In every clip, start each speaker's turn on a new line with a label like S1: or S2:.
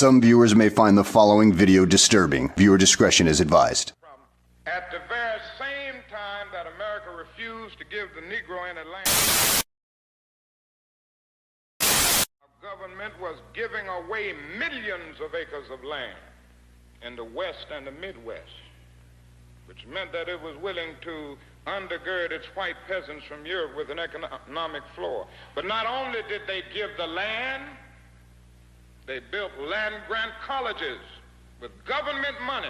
S1: Some viewers may find the following video disturbing. Viewer discretion is advised.
S2: At the very same time that America refused to give the Negro any land, our government was giving away millions of acres of land in the West and the Midwest, which meant that it was willing to undergird its white peasants from Europe with an economic floor. But not only did they give the land, they built land-grant colleges with government money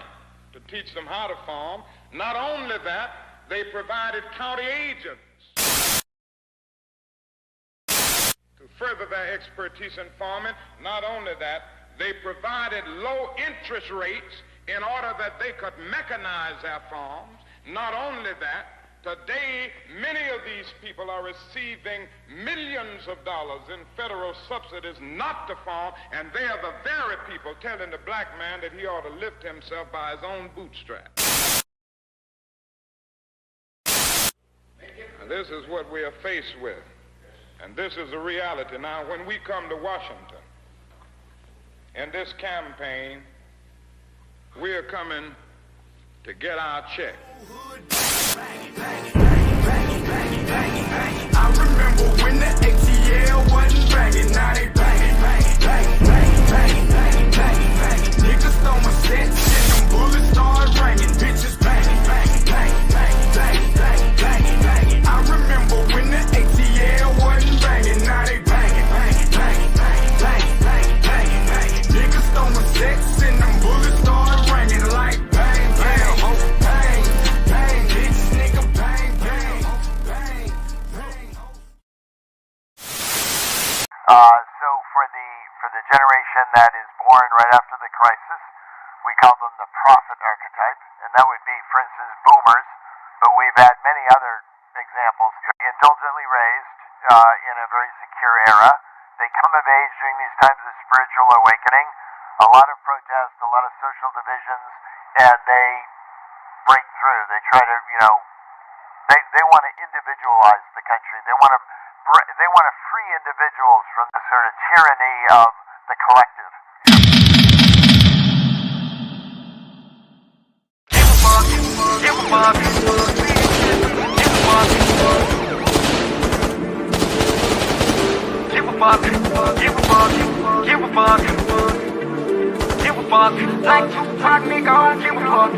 S2: to teach them how to farm. Not only that, they provided county agents to further their expertise in farming. Not only that, they provided low interest rates in order that they could mechanize their farms. Not only that, today many of these people are receiving millions of dollars in federal subsidies not to farm, and they are the very people telling the black man that he ought to lift himself by his own bootstraps. And this is what we are faced with, and this is the reality. Now, when we come to Washington in this campaign, we are coming to get our check.
S3: I remember when the ATL wasn't banging, now they banging. Niggas throwing sets and them bullets start ringing, bitches banging. I remember when the ATL wasn't banging, now they banging. Niggas throwing sets and them bullets start ringing like bang, bang, bang, bang, bitch, nigga, bang, bang, bang, bang.
S4: So for the generation that is born right after the crisis, we call them the prophet archetype, and that would be, for instance, boomers, but we've had many other examples. Indulgently raised in a very secure era, they come of age during these times of spiritual awakening, a lot of protests, a lot of social divisions, and they break through. They try to, they want to individualize the country. They want to free individuals from the sort of tyranny of the collective.
S3: Give a fuck. Like Tupac, nigga, I don't give a fuck.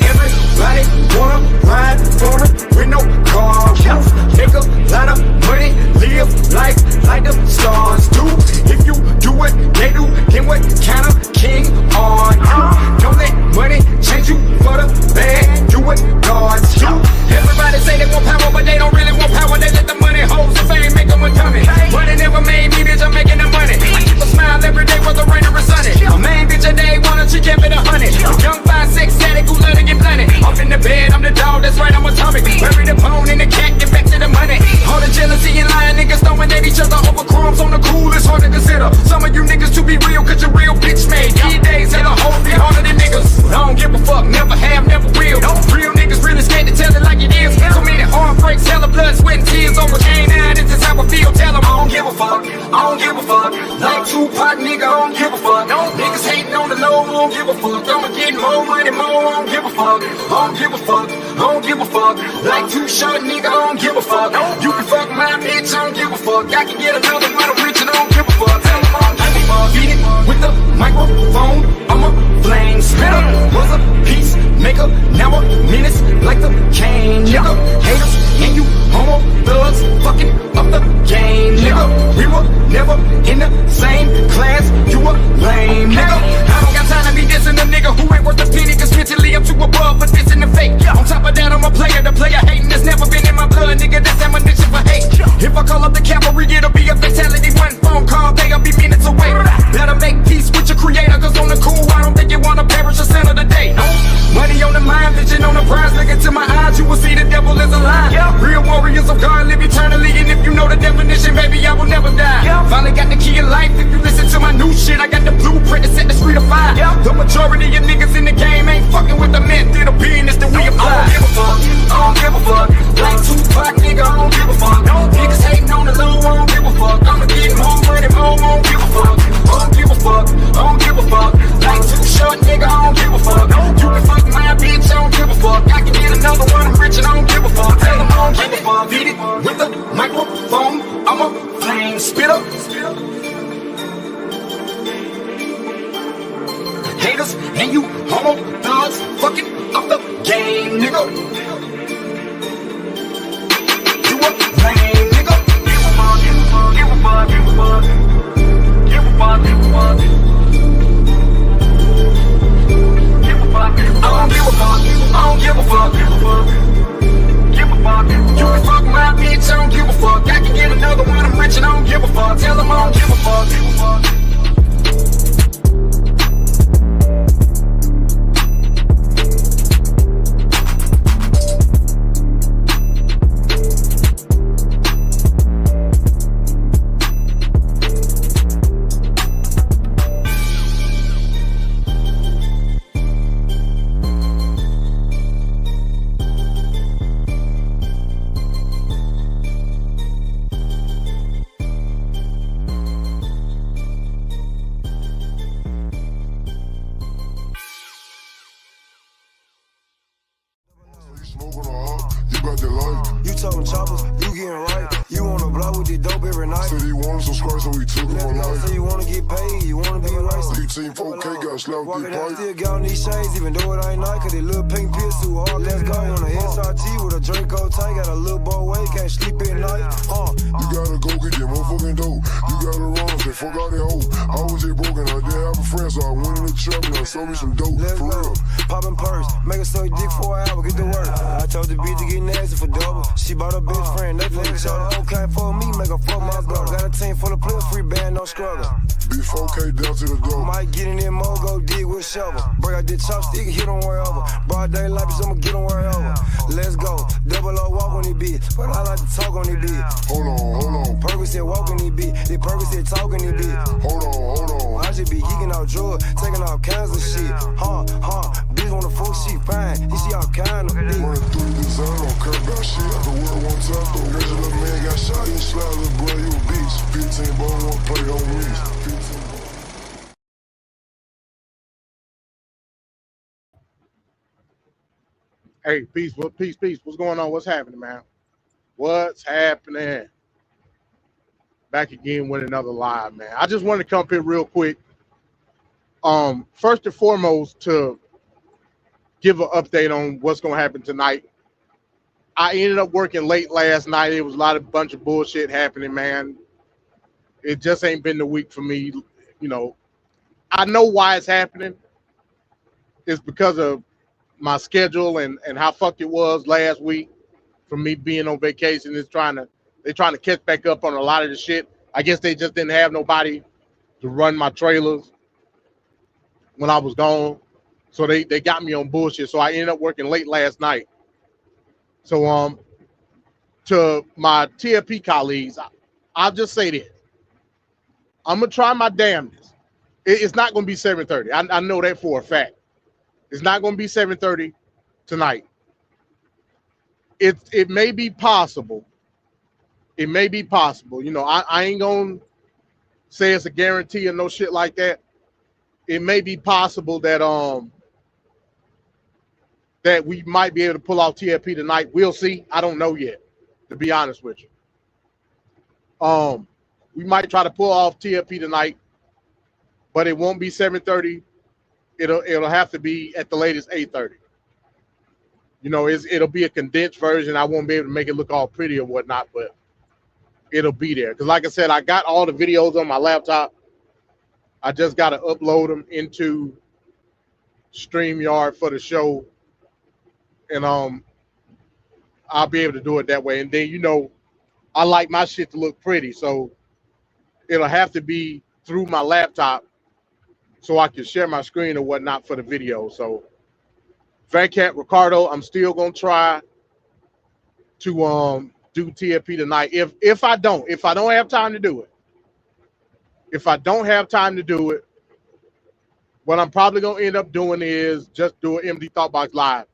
S3: Everybody wanna ride for it with no car roof. Make a lot of money, live life like the stars do. If you do what they do, then what kind of king are you? Don't let money change you for the bad. Do what God's do. Everybody say they want power, but they don't really want power. They let the money hold the fame, make them a dummy. Money never made me, bitch, I'm making the money. I keep a smile every day, whether rain or sunny. A main bitch a day, wanna she kept it 100. Young 5'6", static, who love to get blunted. Off in the bed, I'm the dog, that's right, I'm atomic. Bury the bone and the cat, get back to the money. All the jealousy and lying niggas throwing at each other over crumbs on the cool, it's hard to consider. Some of you niggas to be real, cause you're real bitch made. These days, and a whole be harder than niggas. I don't give a fuck, never have, never will. Real niggas really scared to tell it like it is. So many heartbreaks, hella blood, sweat and tears over game. Now this is how I feel, tell them I don't give a fuck. I don't give a fuck. Like Tupac, nigga, I don't give a fuck. Niggas hating on the low, I don't give a fuck. I'ma get more money, more, I don't give a fuck. I don't give a fuck. I don't give a fuck. Like Too Short, nigga, I don't give a fuck. You can fuck my bitch, I don't give a fuck. I can get another one, I'm rich and I don't give a fuck. Tell them I don't give a fuck. Beat it with the microphone, I'm a flame spitter. Was a peacemaker, now a menace like the cane, nigga. Haters and you homo thugs, fucking up the game, nigga. We were never in the same class, you a lame, nigga. I don't got time to be dissing a nigga who ain't worth a penny, cause mentally I'm too above for dissing the fake. On top of that, I'm a player, the player hating that's never been in my blood, nigga. That's ammunition for hate. If I call up the cavalry, it'll be a fatality. One phone call, they'll be minutes away. Better make peace with your creator, cause on the cool, I don't think you wanna perish a cent of the day. Money on the mind, vision on the prize. Look into my eyes, you will see the devil is a lie. Real warriors of God live eternally, and if you know the definition, baby, I will never die. Finally got the key of life. If you listen to my new shit, I got the blueprint to set the street afire. The majority of niggas in the game ain't fucking with the method of business that we apply. I don't give a fuck. I don't give a fuck. Like Tupac, nigga, I don't give a fuck. Niggas hating on the low, I don't give a fuck. I'ma get more money, more, I don't give a fuck. give a fuck. Tell them I don't give a fuck.
S5: You talking choppers, you getting right. You on the block with the dope every night.
S6: Said he wanted some scratch, so he took him on life.
S5: Say you wanna get paid, you wanna be right.
S6: He team 4K got slapped with
S5: Walking
S6: the
S5: out,
S6: pipe.
S5: still got on these shades, even though it ain't night. Cause they little pink pills too hard. Let's go on a SRT with a Draco tank. Got a little boy way, can't sleep at night.
S6: You gotta go get your motherfucking dope. You gotta run, say fuck out that hoe. I was just broken, I didn't have a friend, so I went in the trap and I sold me some dope.
S5: Let's
S6: For
S5: go.
S6: real.
S5: Poppin' purse, make her suck dick for an hour, get to work. I told the bitch to get nasty for double. She bought her best friend, they for each other. Okay for me, make her fuck my brother. Got a team full of players, free band, no struggle.
S6: Big 4K down to the door.
S5: Might get in there more, go dig with a shovel. Break out the chopstick, hit on wherever. Broad daylight, bitch, I'ma get on wherever. Let's go, double O walk on this bitch, but I like to talk on this bitch.
S6: Hold on.
S5: Perkins said walk on this bitch, the Perkins said talk on this bitch.
S6: Hold on.
S5: I just be geeking out drugs, taking all kinds of shit. Bitch wanna fuck, she fine, he see all kind of dick.
S6: Running through the design, don't care about shit. I can work one time, though. Rich little man got shot, you slide, little boy, you a beast. 15 ball, one play, don't miss. 15 ball.
S7: Hey, peace. What's going on? What's happening, man? What's happening? Back again with another live, man. I just wanted to come up here real quick. First and foremost, to give an update on what's going to happen tonight. I ended up working late last night. It was a bunch of bullshit happening, man. It just ain't been the week for me. You know, I know why it's happening. It's because of my schedule and how fucked it was last week from me being on vacation. They're trying to catch back up on a lot of the shit. I guess they just didn't have nobody to run my trailers when I was gone. So they got me on bullshit. So I ended up working late last night. So to my TFP colleagues, I'll just say this. I'm gonna try my damnedest. It's not gonna be 7:30. I know that for a fact. It's not going to be 7:30 tonight. It may be possible. It may be possible. You know, I ain't going to say it's a guarantee or no shit like that. It may be possible that that we might be able to pull off TFP tonight. We'll see. I don't know yet, to be honest with you. We might try to pull off TFP tonight, but it won't be 7:30. It'll have to be at the latest 8:30. You know, it'll be a condensed version. I won't be able to make it look all pretty or whatnot, but it'll be there. Because like I said, I got all the videos on my laptop. I just got to upload them into StreamYard for the show. And I'll be able to do it that way. And then, you know, I like my shit to look pretty. So it'll have to be through my laptop so I can share my screen or whatnot for the video. So Fat Cat Ricardo, I'm still gonna try to do TFP tonight. If I don't have time to do it, what I'm probably gonna end up doing is just do an MD Thoughtbox Live.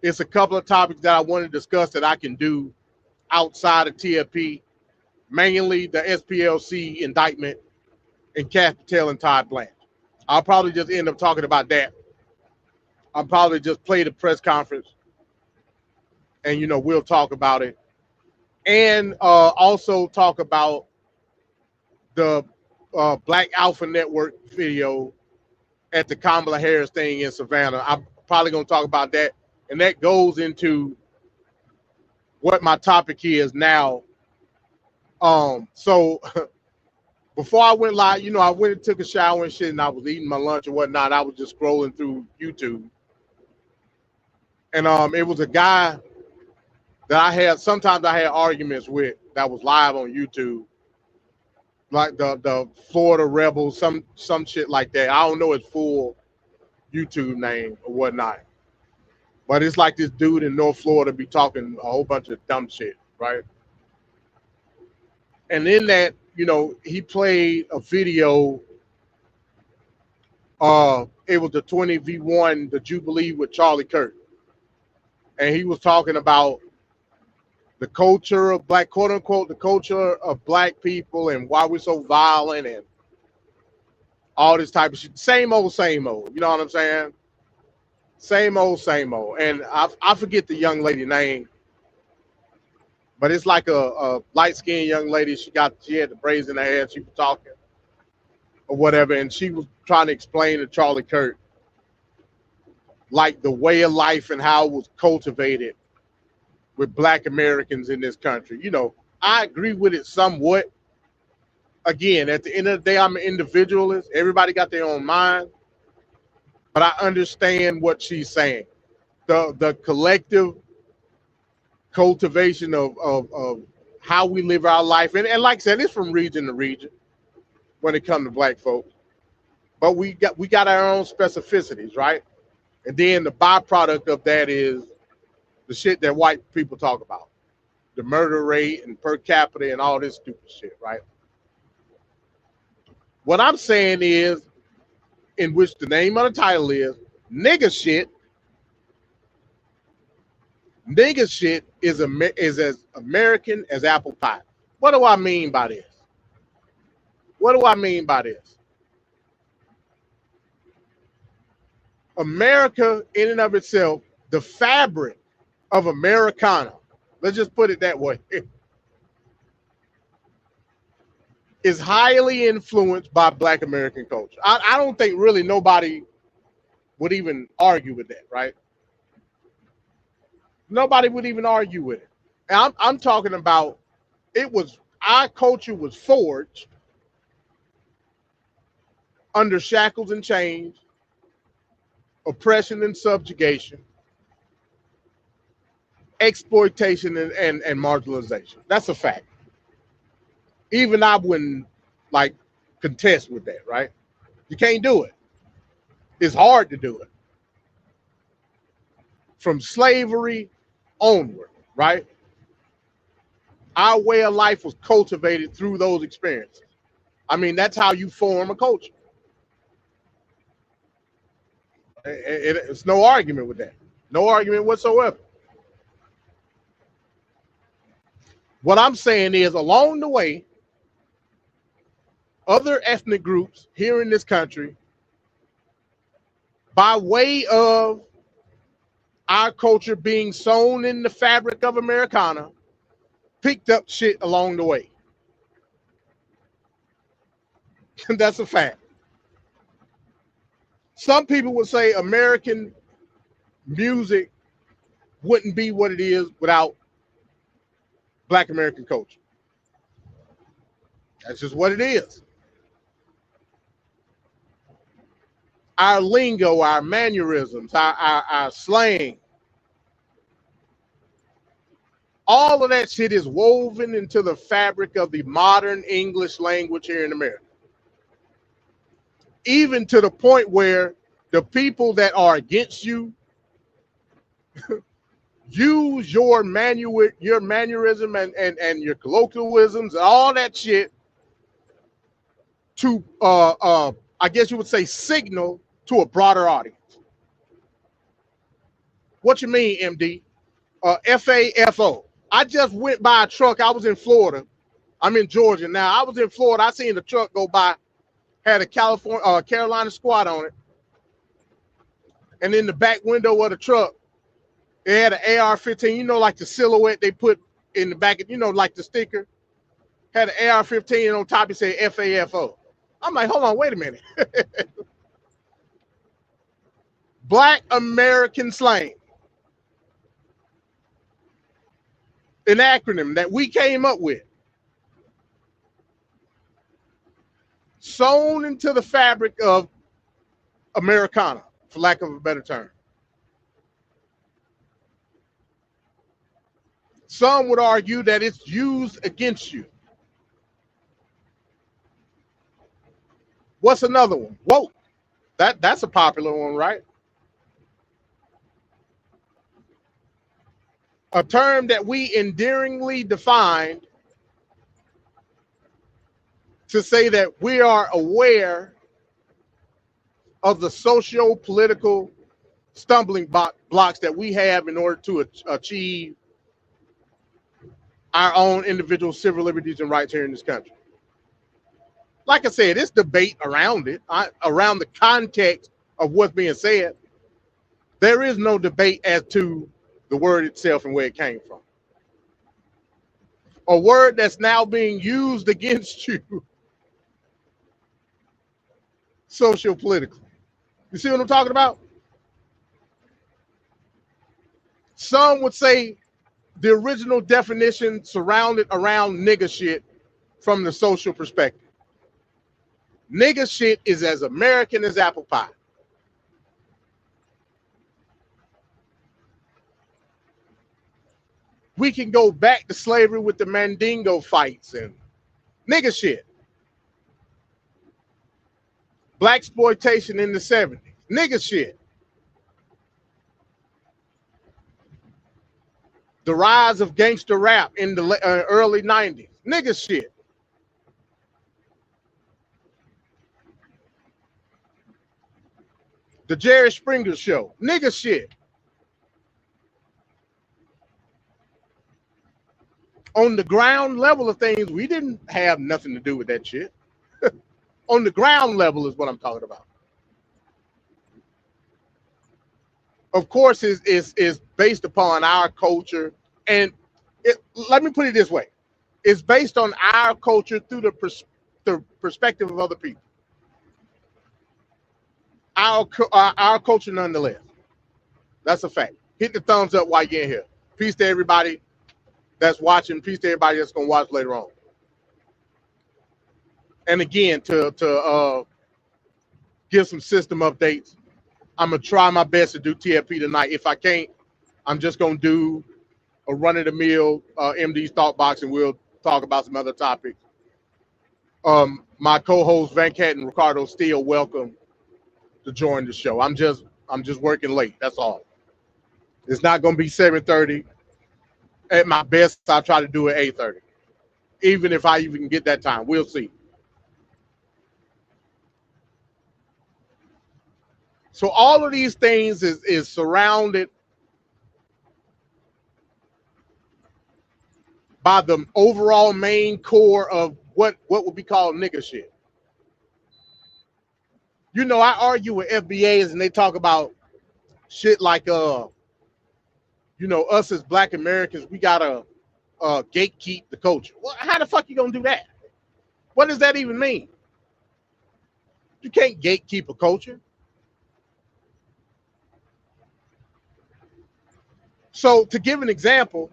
S7: It's a couple of topics that I want to discuss that I can do outside of TFP, mainly the SPLC indictment and Cass Patel and Todd Blanche. I'll probably just end up talking about that. I'll probably just play the press conference and, you know, we'll talk about it. And also talk about the Black Alpha Network video at the Kamala Harris thing in Savannah. I'm probably going to talk about that. And that goes into what my topic is now. So before I went live, you know, I went and took a shower and shit, and I was eating my lunch and whatnot. I was just scrolling through YouTube. And it was a guy that sometimes I had arguments with that was live on YouTube. like the Florida Rebels, some shit like that. I don't know his full YouTube name or whatnot, but it's like this dude in North Florida be talking a whole bunch of dumb shit, right? And in that, he played a video. It was the 20v1, the Jubilee with Charlie Kirk, and he was talking about the culture of black, quote unquote, the culture of black people and why we're so violent and all this type of shit. Same old, same old. You know what I'm saying? Same old, same old. And I forget the young lady name, but it's like a light-skinned young lady. She had the braids in her hair. She was talking or whatever, and she was trying to explain to Charlie Kirk like the way of life and how it was cultivated with black Americans in this country. I agree with it somewhat. Again, at the end of the day, I'm an individualist. Everybody got their own mind, but I understand what she's saying. The collective cultivation of how we live our life, and like I said, it's from region to region when it comes to black folks. But we got our own specificities, right? And then the byproduct of that is the shit that white people talk about, the murder rate and per capita and all this stupid shit, right? What I'm saying is, in which the name of the title is, nigga shit. Nigga shit is as American as apple pie. What do I mean by this? What do I mean by this? America, in and of itself, the fabric of Americana, let's just put it that way, is highly influenced by black American culture. I don't think really nobody would even argue with that, right? Nobody would even argue with it. And I'm talking about our culture was forged under shackles and chains, oppression and subjugation, exploitation and marginalization. That's a fact. Even I wouldn't contest with that, right? You can't do it. It's hard to do it. From slavery onward, right? Our way of life was cultivated through those experiences. I mean, that's how you form a culture. It's no argument with that. No argument whatsoever. What I'm saying is, along the way, other ethnic groups here in this country, by way of our culture being sewn in the fabric of Americana, picked up shit along the way. That's a fact. Some people would say American music wouldn't be what it is without black American culture. That's just what it is. Our lingo, our mannerisms, our slang, all of that shit is woven into the fabric of the modern English language here in America. Even to the point where the people that are against you use your mannerism and your colloquialisms and all that shit to I guess you would say signal to a broader audience. What you mean, MD? FAFO. I just went by a truck. I was in Florida. I'm in Georgia now. I was in Florida. I seen the truck go by, had a Carolina squad on it. And in the back window of the truck, it had an AR-15, like the silhouette they put in the back, like the sticker. Had an AR-15 and on top it said FAFO. I'm like, hold on, wait a minute. Black American slang. An acronym that we came up with. Sewn into the fabric of Americana, for lack of a better term. Some would argue that it's used against you. What's another one? Woke. That's a popular one, right? A term that we endearingly defined to say that we are aware of the socio-political stumbling blocks that we have in order to achieve our own individual civil liberties and rights here in this country. Like I said, it's debate around it, around the context of what's being said. There is no debate as to the word itself and where it came from. A word that's now being used against you socio-politically. You see what I'm talking about? Some would say the original definition surrounded around nigger shit from the social perspective. Nigger shit is as American as apple pie. We can go back to slavery with the Mandingo fights and nigger shit. Blaxploitation in the 70s, nigger shit. The rise of gangster rap in the early 90s, nigger shit. The Jerry Springer Show, nigger shit. On the ground level of things, we didn't have nothing to do with that shit. On the ground level is what I'm talking about. Of course, is based upon our culture, and let me put it this way: it's based on our culture through the perspective of other people. Our culture, nonetheless. That's a fact. Hit the thumbs up while you're in here. Peace to everybody that's watching. Peace to everybody that's gonna watch later on. And again, to give some system updates, I'm gonna try my best to do TFP tonight. If I can't, I'm just gonna do a run-of-the-mill MD's Thought Box, and we'll talk about some other topics. My co-hosts Van Cat and Ricardo still welcome to join the show. I'm just working late. That's all. It's not gonna be 7:30. At my best, I'll try to do it 8:30. Even if I even get that time, we'll see. So all of these things is surrounded by the overall main core of what would be called nigger shit. You know, I argue with FBAs and they talk about shit like, you know, us as Black Americans, we gotta gatekeep the culture. Well, how the fuck you gonna do that? What does that even mean? You can't gatekeep a culture. So to give an example,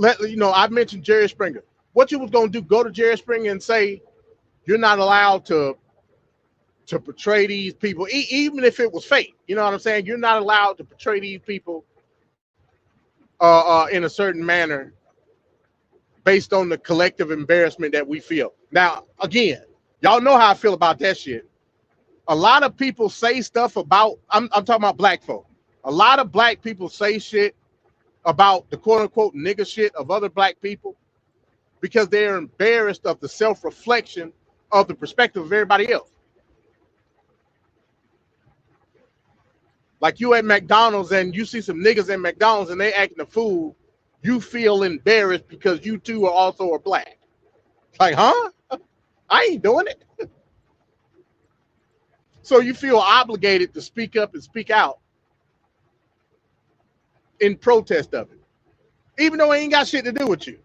S7: I mentioned Jerry Springer. What you was gonna do? Go to Jerry Springer and say you're not allowed to portray these people, even if it was fake. You know what I'm saying? You're not allowed to portray these people in a certain manner based on the collective embarrassment that we feel. Now, again, y'all know how I feel about that shit. A lot of people say stuff about, I'm talking about Black folk. A lot of Black people say shit about the quote unquote nigger shit of other Black people because they're embarrassed of the self-reflection of the perspective of everybody else. Like you at McDonald's and you see some niggas at McDonald's and they acting a fool, you feel embarrassed because you too are also a Black. Like, huh? I ain't doing it. So you feel obligated to speak up and speak out in protest of it, even though it ain't got shit to do with you.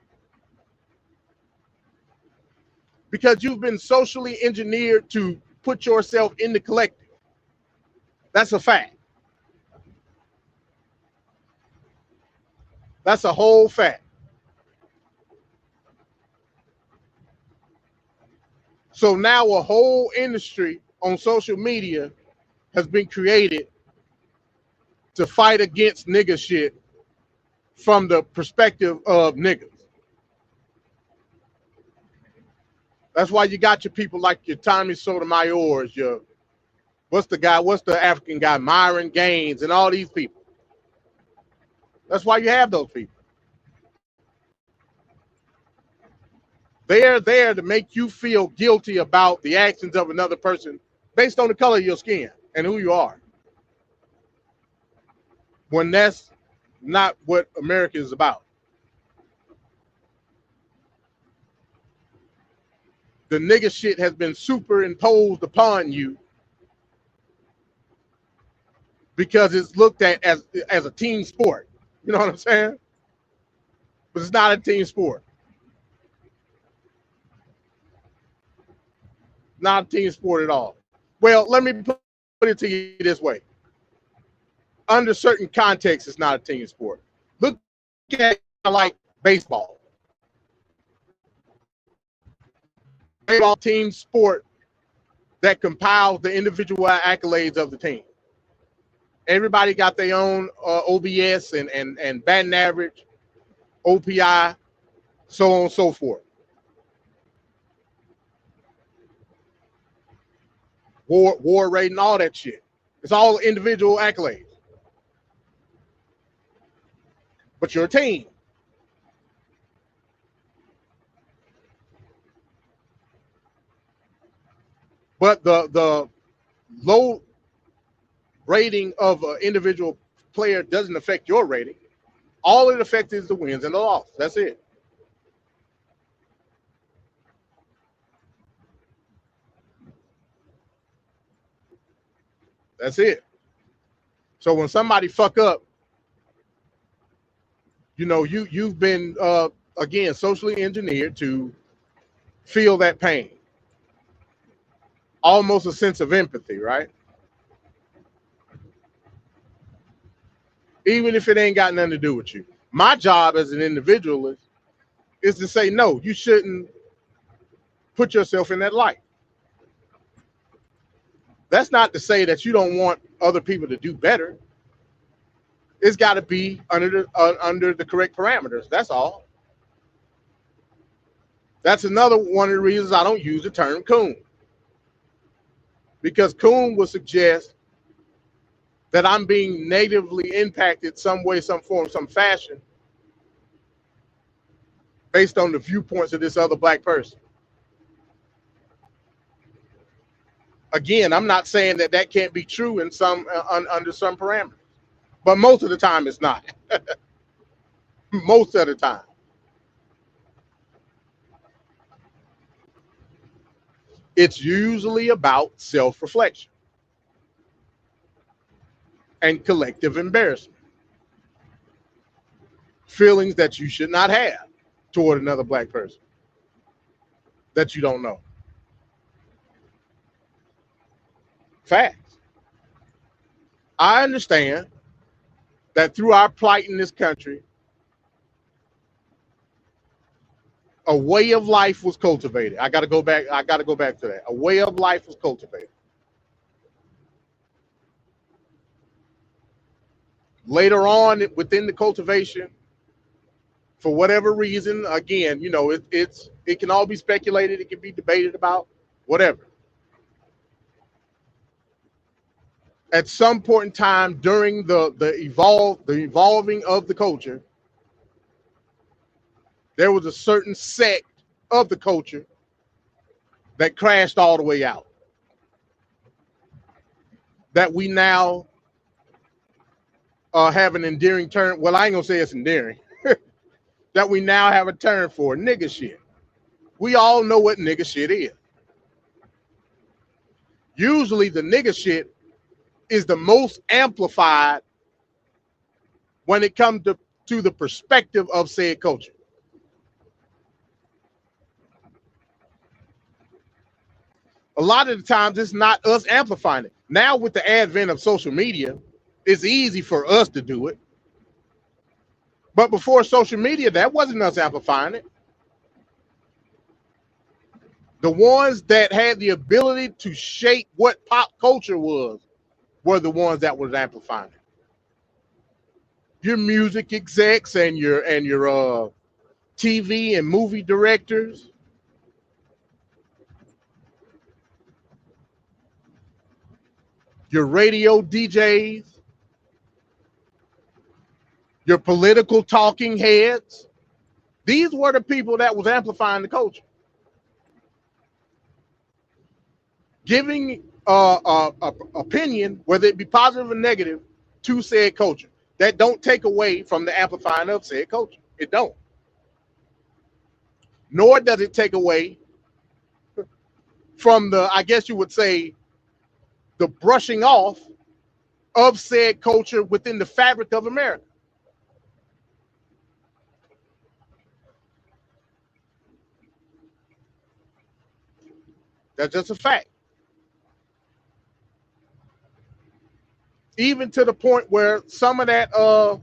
S7: Because you've been socially engineered to put yourself in the collective. That's a fact. That's a whole fact. So now a whole industry on social media has been created to fight against nigger shit from the perspective of niggas. That's why you got your people like your Tommy Sotomayor's, your what's the African guy, Myron Gaines, and all these people. That's why you have those people. They're there to make you feel guilty about the actions of another person based on the color of your skin and who you are. When that's not what America is about. The nigga shit has been superimposed upon you because it's looked at as a team sport. You know what I'm saying? But it's not a team sport. Not a team sport at all. Well, let me put it to you this way. Under certain contexts, it's not a team sport. Look at it like baseball. Baseball team sport that compiles the individual accolades of the team. Everybody got their own OBS and batting average, OPI, so on and so forth. War rating, all that shit. It's all individual accolades. But you're a team. But the low rating of an individual player doesn't affect your rating. All it affects is the wins and the losses. That's it. That's it. So when somebody fuck up, you know, you've been again socially engineered to feel that pain. Almost a sense of empathy, right? Even if it ain't got nothing to do with you. My job as an individualist is to say, no, you shouldn't put yourself in that light. That's not to say that you don't want other people to do better. It's got to be under the correct parameters. That's all. That's another one of the reasons I don't use the term coon. Because coon will suggest that I'm being negatively impacted some way, some form, some fashion based on the viewpoints of this other black person. Again, I'm not saying that that can't be true in some under some parameters, but most of the time it's not. Most of the time. It's usually about self-reflection and collective embarrassment. Feelings that you should not have toward another black person that you don't know. Facts. I understand that through our plight in this country, a way of life was cultivated. I got to go back to that. A way of life was cultivated. Later on within the cultivation, for whatever reason, again, you know, it can all be speculated, it can be debated about, whatever. At some point in time during the evolving of the culture, there was a certain sect of the culture that crashed all the way out. That we now have an endearing term. Well, I ain't gonna say it's endearing. That we now have a term for nigga shit. We all know what nigga shit is. Usually the nigga shit is the most amplified when it comes to the perspective of said culture. A lot of the times it's not us amplifying it. Now with the advent of social media, it's easy for us to do it. But before social media, that wasn't us amplifying it. The ones that had the ability to shape what pop culture was were the ones that was amplifying it. Your music execs and your TV and movie directors, your radio DJs, your political talking heads. These were the people that was amplifying the culture, giving opinion, whether it be positive or negative, to said culture. That don't take away from the amplifying of said culture. It don't. Nor does it take away from the, I guess you would say, the brushing off of said culture within the fabric of America. That's just a fact. Even to the point where some of the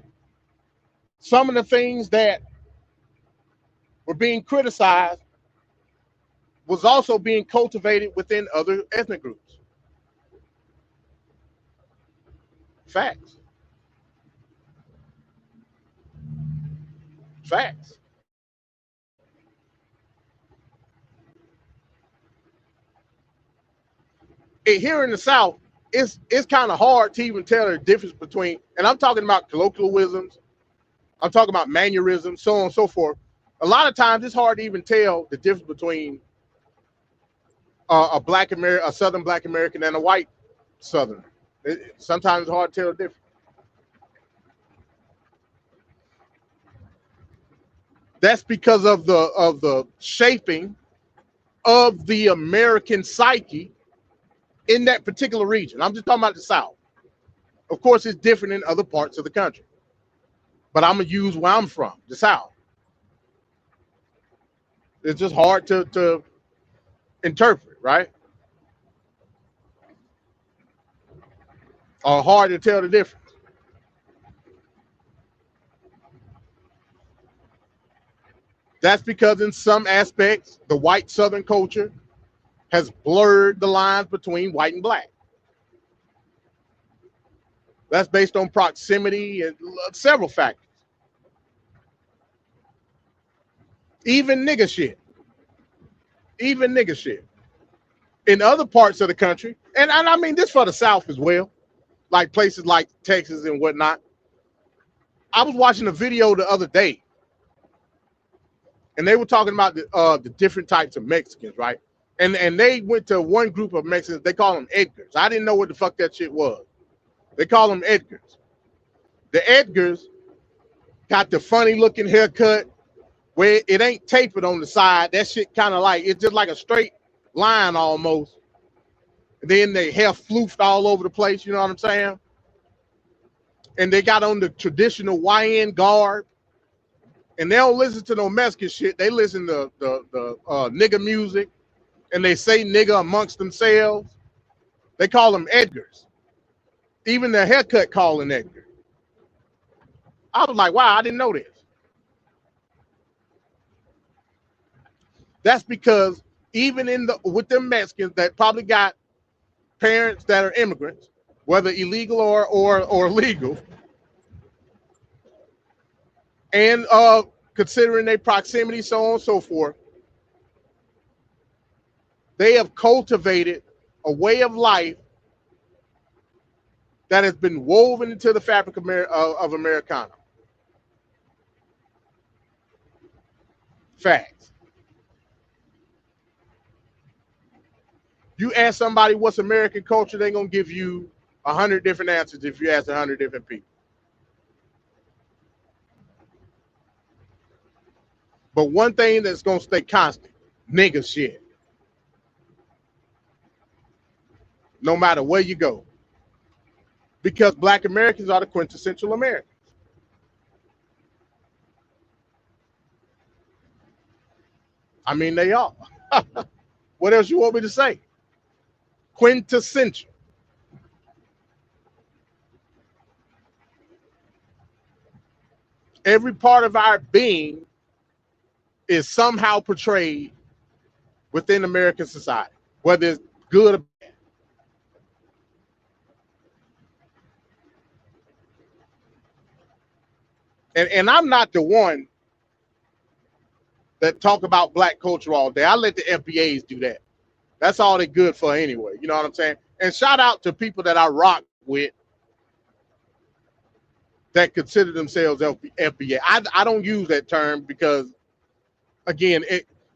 S7: things that were being criticized was also being cultivated within other ethnic groups. Facts. Facts. Here in the South, it's kind of hard to even tell the difference between, and I'm talking about colloquialisms, I'm talking about mannerisms, so on and so forth. A lot of times it's hard to even tell the difference between a Southern Black American and a white Southerner. Sometimes it's hard to tell the difference. That's because of the shaping of the American psyche in that particular region. I'm just talking about the South. Of course, it's different in other parts of the country, but I'm gonna use where I'm from, the South. It's just hard to interpret, right? Or hard to tell the difference. That's because in some aspects, the white Southern culture has blurred the lines between white and black. That's based on proximity and several factors. Even nigga shit. Even nigga shit. In other parts of the country, and I mean this for the South as well, like places like Texas and whatnot. I was watching a video the other day, and they were talking about the different types of Mexicans, right? And they went to one group of Mexicans, they call them Edgars. I didn't know what the fuck that shit was. They call them Edgars. The Edgars got the funny looking haircut where it ain't tapered on the side. That shit kind of like, it's just like a straight line almost. And then they hair floofed all over the place, you know what I'm saying? And they got on the traditional YN garb. And they don't listen to no Mexican shit. They listen to the nigga music. And they say nigga amongst themselves. They call them Edgars. Even the haircut calling Edgar. I was like, wow, I didn't know this. That's because even with them Mexicans that probably got parents that are immigrants, whether illegal or legal, and considering their proximity, so on and so forth, they have cultivated a way of life that has been woven into the fabric of Americana. Facts. You ask somebody what's American culture, they're going to give you 100 different answers if you ask 100 different people. But one thing that's going to stay constant, nigga shit. No matter where you go. Because Black Americans are the quintessential Americans. I mean, they are. What else you want me to say? Quintessential. Every part of our being is somehow portrayed within American society, whether it's good or bad. And I'm not the one that talk about black culture all day. I let the FBAs do that. That's all they're good for anyway. You know what I'm saying? And shout out to people that I rock with that consider themselves FBA. I don't use that term because, again,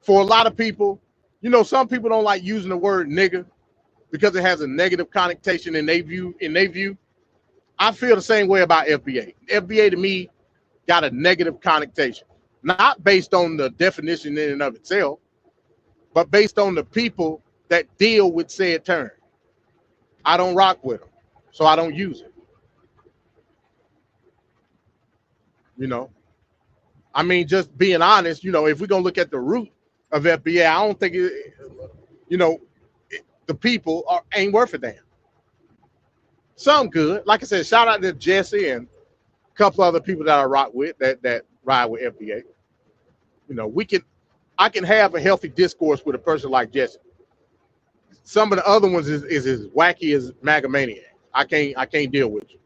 S7: for a lot of people, you know, some people don't like using the word nigga because it has a negative connotation in their view. I feel the same way about FBA. FBA to me got a negative connotation, not based on the definition in and of itself, but based on the people that deal with said term. I don't rock with them, so I don't use it. You know, I mean, just being honest, you know, if we're going to look at the root of FBA, I don't think, the people ain't worth a damn. Some good. Like I said, shout out to Jesse and a couple other people that I rock with that ride with FBA. You know, I can have a healthy discourse with a person like Jesse. Some of the other ones is as wacky as MAGA Maniac. I can't deal with you.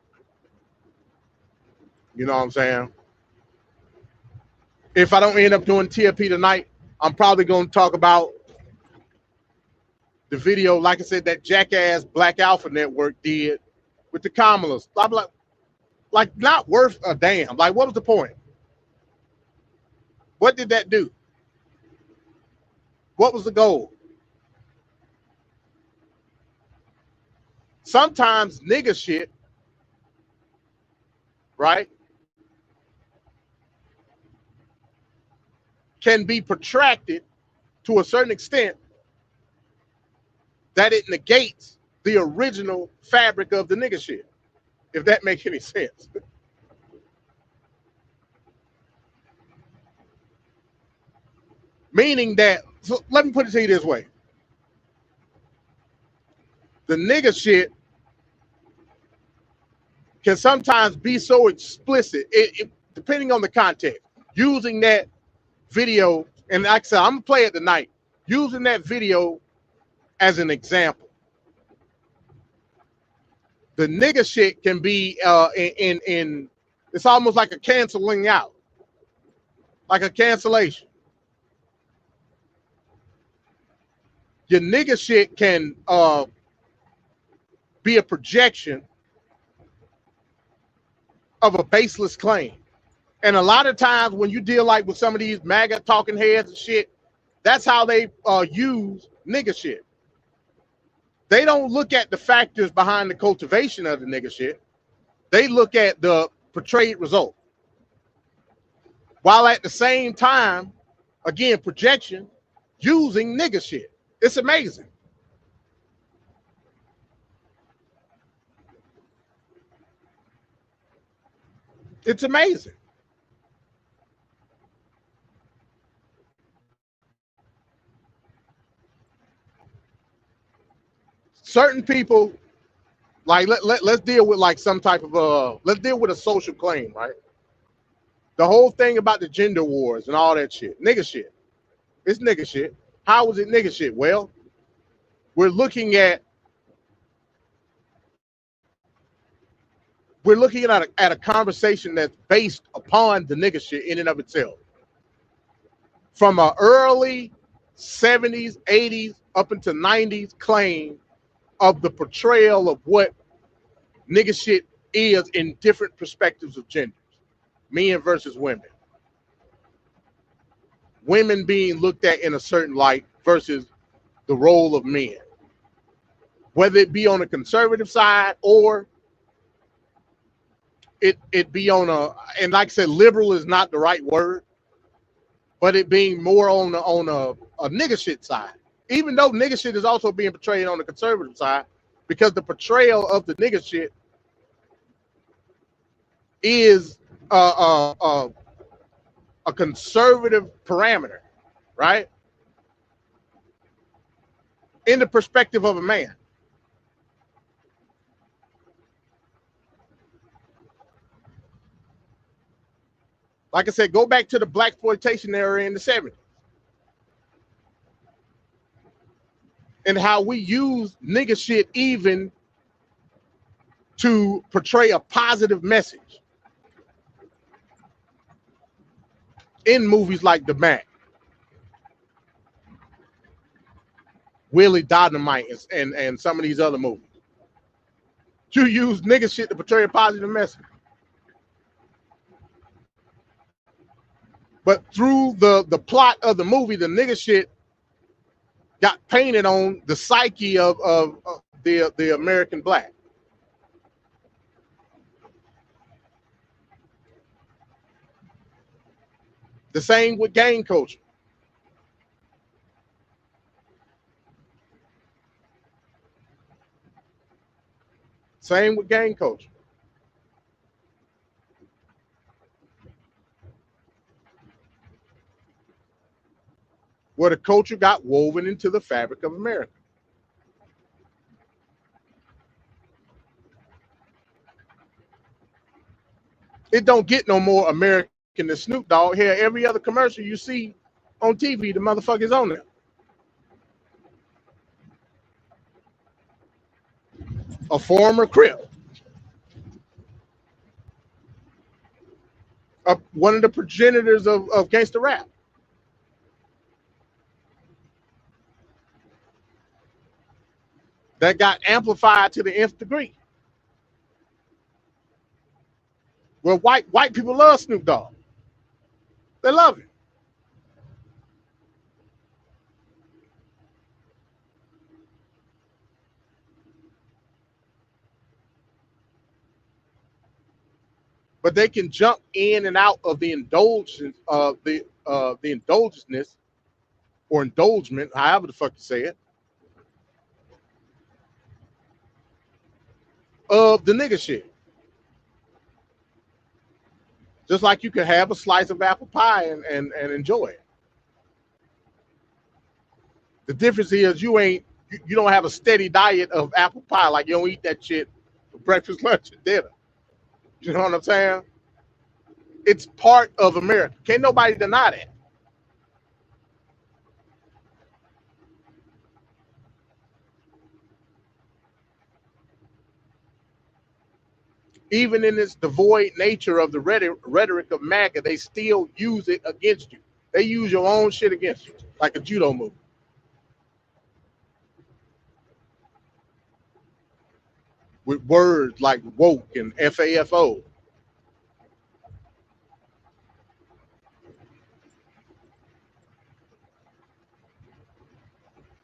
S7: You know what I'm saying? If I don't end up doing TFP tonight, I'm probably going to talk about the video, like I said, that jackass Black Alpha Network did with the Kamalas. I'm like not worth a damn. Like, what was the point? What did that do? What was the goal? Sometimes nigga shit, right, can be protracted to a certain extent that it negates the original fabric of the nigga shit, if that makes any sense. Meaning that, so let me put it to you this way. The nigga shit can sometimes be so explicit, depending on the context. Using that video, and like I said, I'm gonna play it tonight, using that video as an example. The nigga shit can be in it's almost like a canceling out, like a cancellation. Your nigga shit can be a projection of a baseless claim. And a lot of times when you deal like with some of these MAGA talking heads and shit, that's how they use nigga shit. They don't look at the factors behind the cultivation of the nigga shit. They look at the portrayed result. While at the same time, again, projection, using nigga shit. It's amazing. It's amazing. Certain people, like let's deal with like some type of let's deal with a social claim, right? The whole thing about the gender wars and all that shit, nigga shit. It's nigga shit. How is it nigga shit? Well, we're looking at a conversation that's based upon the nigga shit in and of itself. From an early 70s, 80s, up into 90s claim of the portrayal of what nigga shit is in different perspectives of genders, men versus women. Women being looked at in a certain light versus the role of men. Whether it be on the conservative side or it be on and like I said, liberal is not the right word, but it being more on a nigga shit side. Even though nigga shit is also being portrayed on the conservative side, because the portrayal of the nigga shit is a conservative parameter, right? In the perspective of a man. Like I said, go back to the blaxploitation era in the 70s. And how we use nigga shit even to portray a positive message in movies like The Mac. Willie Dynamite and some of these other movies. You use nigga shit to portray a positive message. But through the plot of the movie, the nigga shit got painted on the psyche of the American black. The same with gang culture. Same with gang culture. Where the culture got woven into the fabric of America. It don't get no more American than Snoop Dogg. Here, every other commercial you see on TV, the motherfucker's on there. A former Crip. One of the progenitors of gangster rap. That got amplified to the nth degree. Well, white people love Snoop Dogg. They love him. But they can jump in and out of the indulgence of the indulgence or indulgement, however the fuck you say it, of the nigga shit. Just like you can have a slice of apple pie and enjoy it. The difference is you don't have a steady diet of apple pie. Like you don't eat that shit for breakfast, lunch, and dinner. You know what I'm saying? It's part of America. Can't nobody deny that. Even in its devoid nature of the rhetoric of MAGA, they still use it against you. They use your own shit against you, like a judo move. With words like woke and FAFO.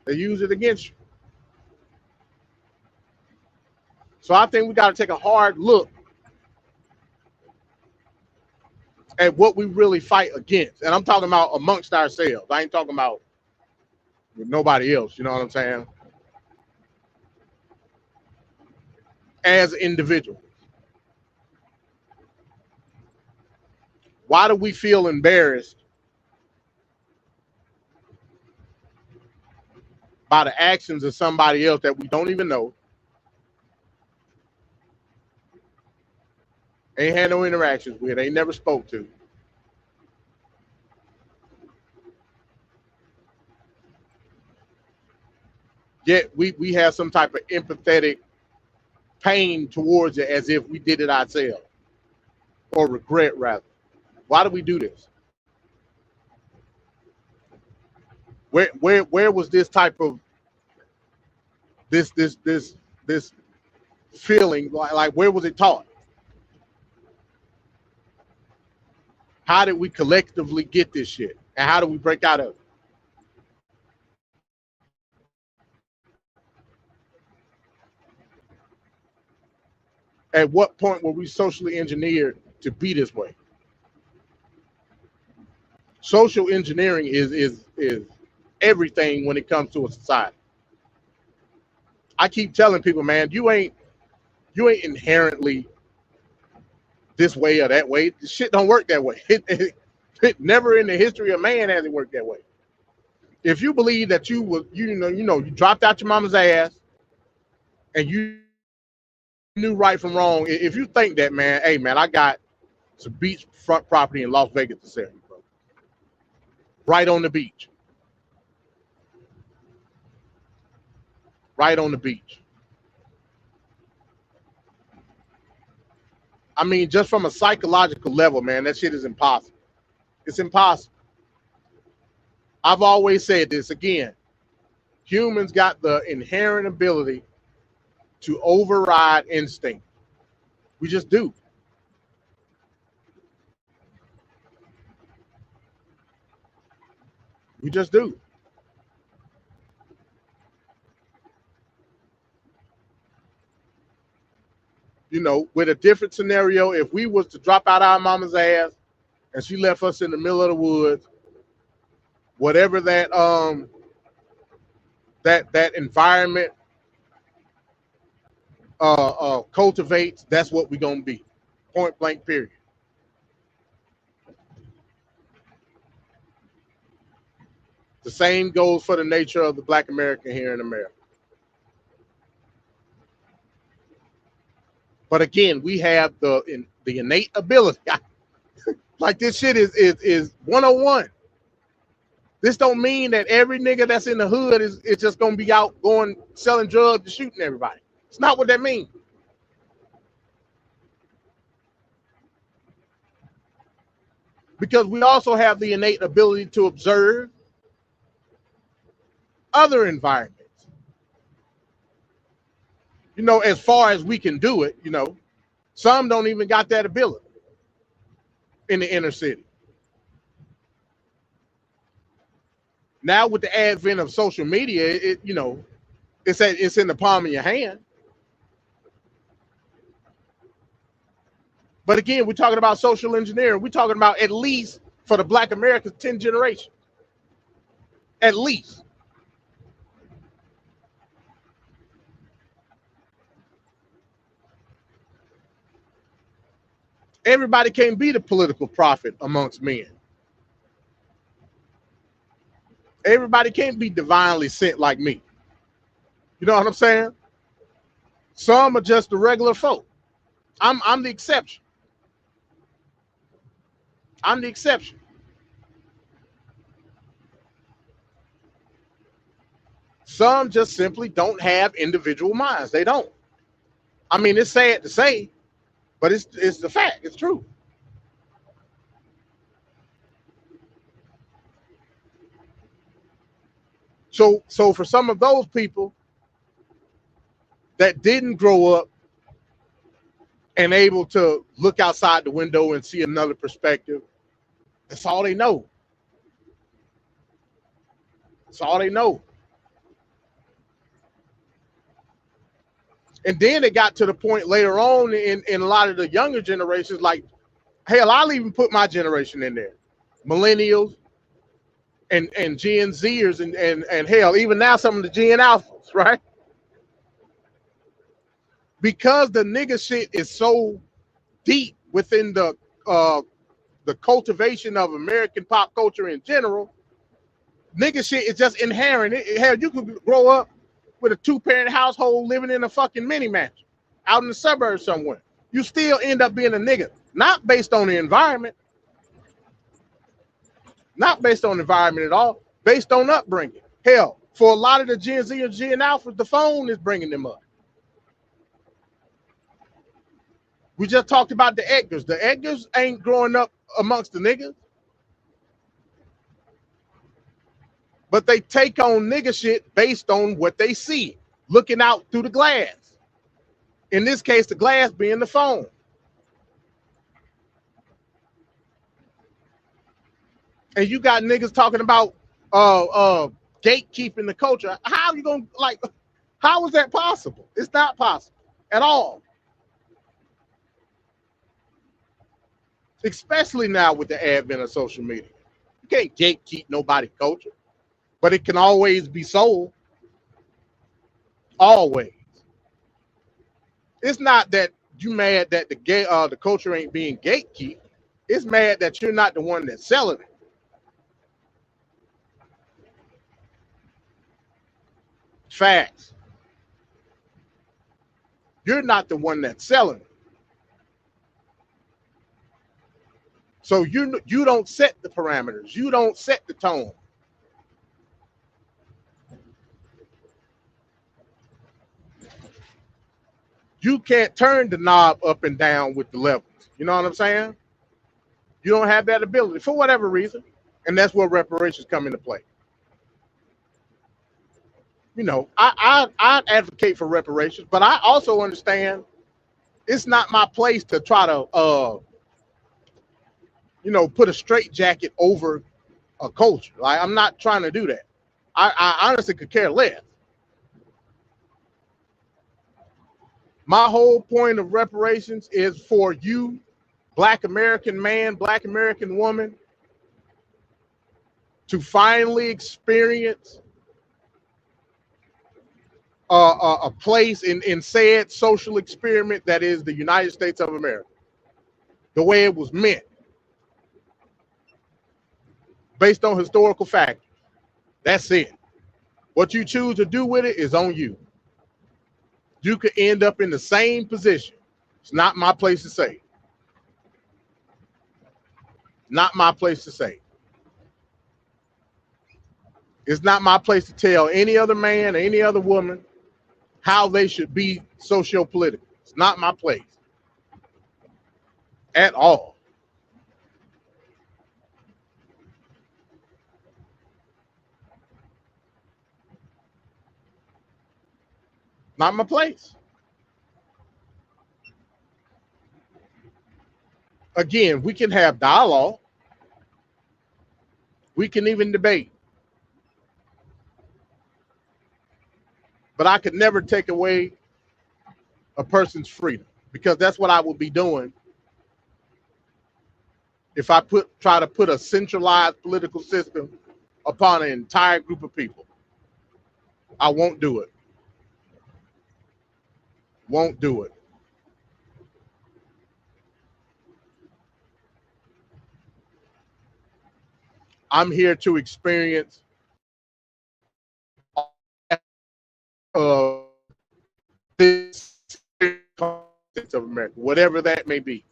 S7: They use it against you. So I think we got to take a hard look at what we really fight against. And I'm talking about amongst ourselves. I ain't talking about with nobody else. You know what I'm saying? As individuals. Why do we feel embarrassed by the actions of somebody else that we don't even know? Ain't had no interactions with, ain't never spoke to. Yet we have some type of empathetic pain towards it as if we did it ourselves. Or regret, rather. Why do we do this? Where was this type of this feeling, like where was it taught? How did we collectively get this shit? And how do we break out of it? At what point were we socially engineered to be this way? Social engineering is everything when it comes to a society. I keep telling people, man, you ain't inherently this way or that way. The shit don't work that way. It never in the history of man has it worked that way. If you believe that you dropped out your mama's ass and you knew right from wrong, if you think that, man, hey man, I got some beachfront property in Las Vegas to sell you, bro. Right on the beach. Right on the beach. I mean, just from a psychological level, man, that shit is impossible. It's impossible. I've always said this again. Humans got the inherent ability to override instinct. We just do. We just do. You know, with a different scenario, if we was to drop out our mama's ass and she left us in the middle of the woods, whatever that that environment cultivates, that's what we're gonna be. Point blank, period. The same goes for the nature of the Black American here in America. But again, we have the innate ability. Like this shit is 101. This don't mean that every nigga that's in the hood is just gonna be out going selling drugs and shooting everybody. It's not what that means. Because we also have the innate ability to observe other environments. You know, as far as we can do it, you know, some don't even got that ability in the inner city. Now with the advent of social media, it's in the palm of your hand. But again, we're talking about social engineering. We're talking about at least for the Black Americans, 10 generations. At least. Everybody can't be the political prophet amongst men. Everybody can't be divinely sent like me. You know what I'm saying? Some are just the regular folk. I'm the exception. I'm the exception. Some just simply don't have individual minds. They don't. I mean, it's sad to say, but it's the fact. It's true. So for some of those people that didn't grow up and able to look outside the window and see another perspective, that's all they know. That's all they know. And then it got to the point later on in a lot of the younger generations, like, hell, I'll even put my generation in there. Millennials and Gen Zers and hell, even now some of the Gen Alphas, right? Because the nigga shit is so deep within the cultivation of American pop culture in general, nigga shit is just inherent. Hell, you could grow up with a 2-parent household living in a fucking mini mansion out in the suburbs somewhere. You still end up being a nigga, not based on the environment, not based on the environment at all, based on upbringing. Hell, for a lot of the Gen Z and Gen Alphas, the phone is bringing them up. We just talked about the Edgars. The Edgars ain't growing up amongst the niggas, but they take on nigga shit based on what they see, looking out through the glass. In this case, the glass being the phone. And you got niggas talking about gatekeeping the culture. How are you gonna, like, how is that possible? It's not possible at all. Especially now with the advent of social media. You can't gatekeep nobody's culture, but it can always be sold. Always. It's not that you mad that the culture ain't being gatekeeped. It's mad that you're not the one that's selling it. Facts. You're not the one that's selling it. So you don't set the parameters. You don't set the tone. You can't turn the knob up and down with the levels. You know what I'm saying? You don't have that ability for whatever reason. And that's where reparations come into play. You know, I advocate for reparations, but I also understand it's not my place to try to put a straitjacket over a culture. Like, I'm not trying to do that. I honestly could care less. My whole point of reparations is for you, Black American man, Black American woman, to finally experience a place in said social experiment that is the United States of America, the way it was meant, based on historical facts. That's it. What you choose to do with it is on you. You could end up in the same position. It's not my place to say. Not my place to say. It's not my place to tell any other man or any other woman how they should be socio-political. It's not my place at all. Not my place. Again, we can have dialogue. We can even debate. But I could never take away a person's freedom, because that's what I would be doing if I try to put a centralized political system upon an entire group of people. I won't do it. Won't do it. I'm here to experience this of America, whatever that may be,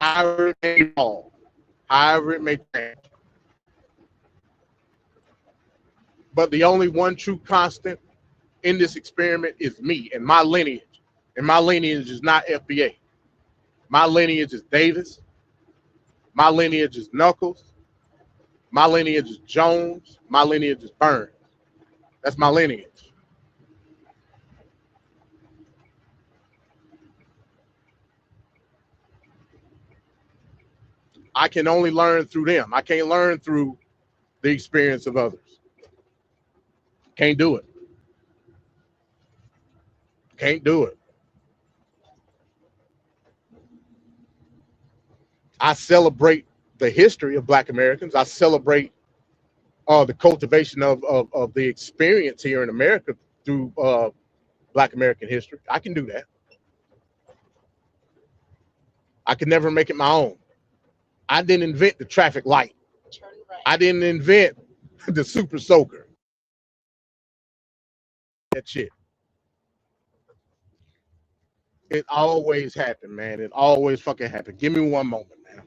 S7: however it may fall, however it may change. But the only one true constant in this experiment is me and my lineage. And my lineage is not FBA. My lineage is Davis. My lineage is Knuckles. My lineage is Jones. My lineage is Burns. That's my lineage. I can only learn through them. I can't learn through the experience of others. Can't do it. Can't do it. I celebrate the history of Black Americans. I celebrate the cultivation of the experience here in America through Black American history. I can do that. I can never make it my own. I didn't invent the traffic light. I didn't invent the super soaker. That shit. It always happened, man. It always fucking happened. Give me one moment, man.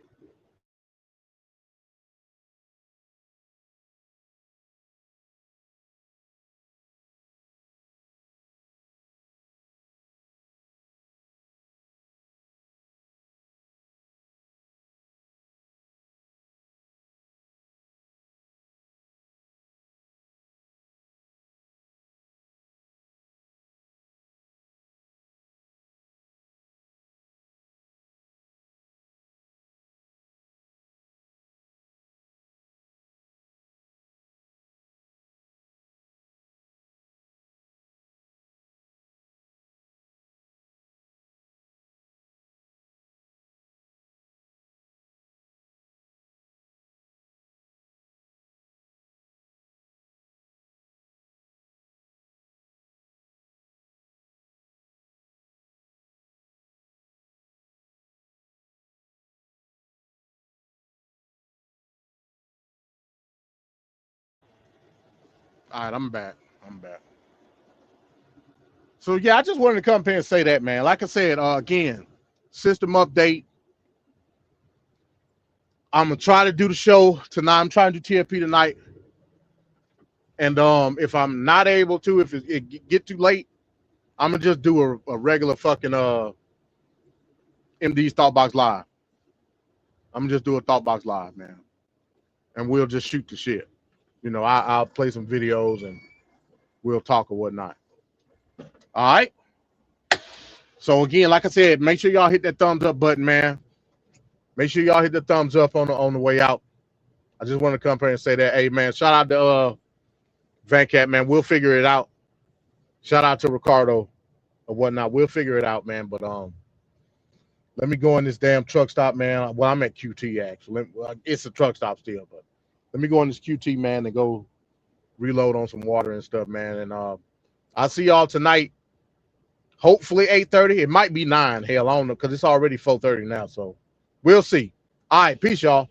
S7: All right, I'm back. So yeah, I just wanted to come up here and say that, man. Like I said, again, system update. I'm gonna try to do the show tonight. I'm trying to do TFP tonight, and if I'm not able to, if it get too late, I'm gonna just do a regular fucking MD's Thoughtbox Live. I'm gonna just do a Thoughtbox Live, man, and we'll just shoot the shit. You know, I'll play some videos and we'll talk or whatnot. All right. So again, like I said, make sure y'all hit that thumbs up button, man. Make sure y'all hit the thumbs up on the way out. I just want to come here and say that, hey man, shout out to Van Cat, man. We'll figure it out. Shout out to Ricardo or whatnot. We'll figure it out, man. But let me go in this damn truck stop, man. Well, I'm at QT actually. It's a truck stop still, but let me go in this QT, man, and go reload on some water and stuff, man. And I'll see y'all tonight. Hopefully 8:30. It might be 9. Hell, I don't know, because it's already 4:30 now. So we'll see. All right, peace, y'all.